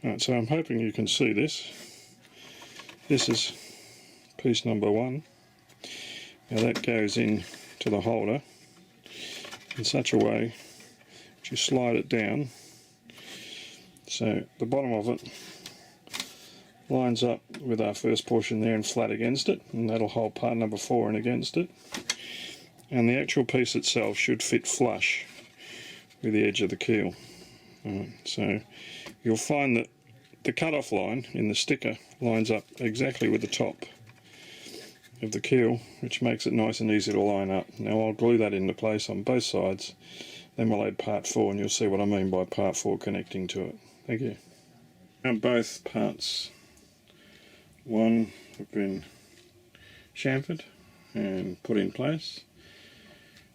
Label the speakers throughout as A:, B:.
A: Right, so I'm hoping you can see this. This is piece number 1. Now that goes in to the holder in such a way that you slide it down so the bottom of it lines up with our first portion there and flat against it, and that'll hold part number 4 in against it, and the actual piece itself should fit flush with the edge of the keel. So you'll find that the cut-off line in the sticker lines up exactly with the top of the keel, which makes it nice and easy to line up. Now I'll glue that into place on both sides, then we'll add part 4 and you'll see what I mean by part 4 connecting to it. Thank you. Now both parts 1 have been chamfered and put in place,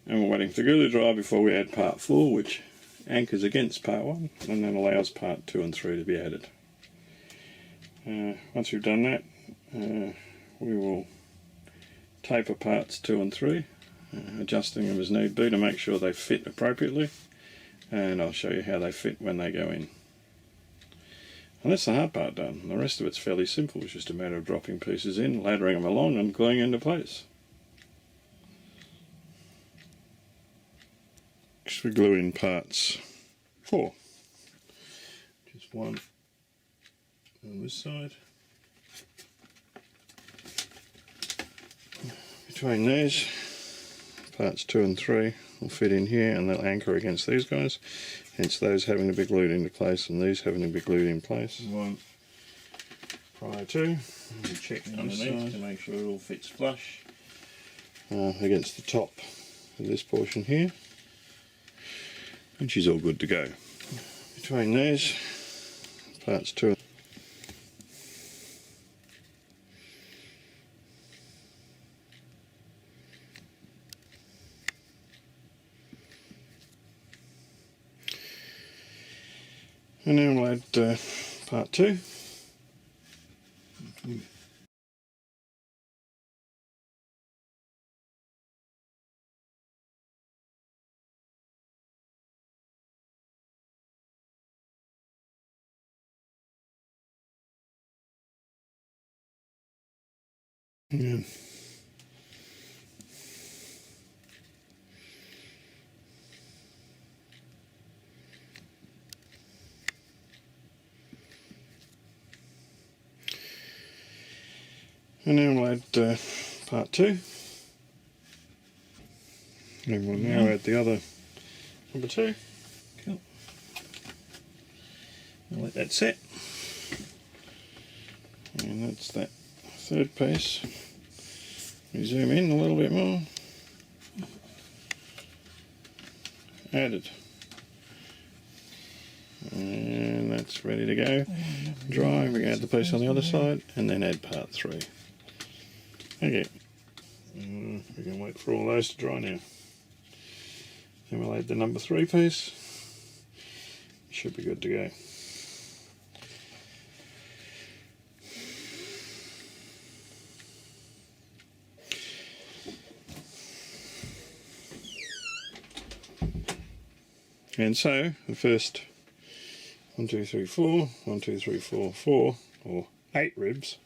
A: and we're waiting for glue to dry before we add part 4, which anchors against part 1 and then allows part 2 and 3 to be added. Once we've done that, we will taper parts 2 and 3, adjusting them as need be to make sure they fit appropriately, and I'll show you how they fit when they go in. And that's the hard part done. The rest of it's fairly simple. It's just a matter of dropping pieces in, laddering them along and gluing into place. Next we glue in parts 4. Just one on this side. Between these, parts 2 and 3 will fit in here and they'll anchor against these guys, hence those having to be glued into place and these having to be glued in place. One prior to, and check underneath to make sure it all fits flush against the top of this portion here, and she's all good to go. Between these, parts 2 and then we'll add part 2. Yeah. And then we'll add part 2, and we'll now add the other number 2. Cool. I'll let that set, and that's that third piece. We zoom in a little bit more, added, and that's ready to go. Dry, we can add the piece on the other side and then add part 3. Okay, we can wait for all those to dry now. Then we'll add the number 3 piece. Should be good to go. And so the first 1, 2, 3, 4, 1, 2, 3, 4, 4, or 8 ribs,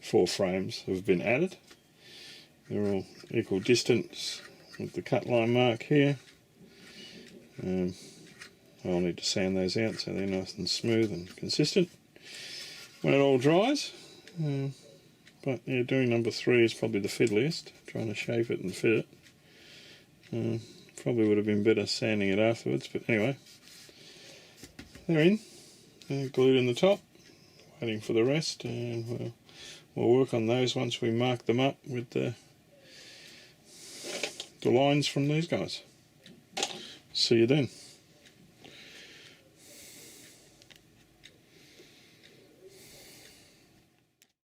A: 4 frames have been added. They're all equal distance with the cut line mark here. I'll need to sand those out so they're nice and smooth and consistent when it all dries. But yeah, doing number 3 is probably the fiddliest, trying to shape it and fit it. Probably would have been better sanding it afterwards, but anyway, they're in. They're glued in the top, waiting for the rest, and we'll work on those once we mark them up with the lines from these guys. See you then.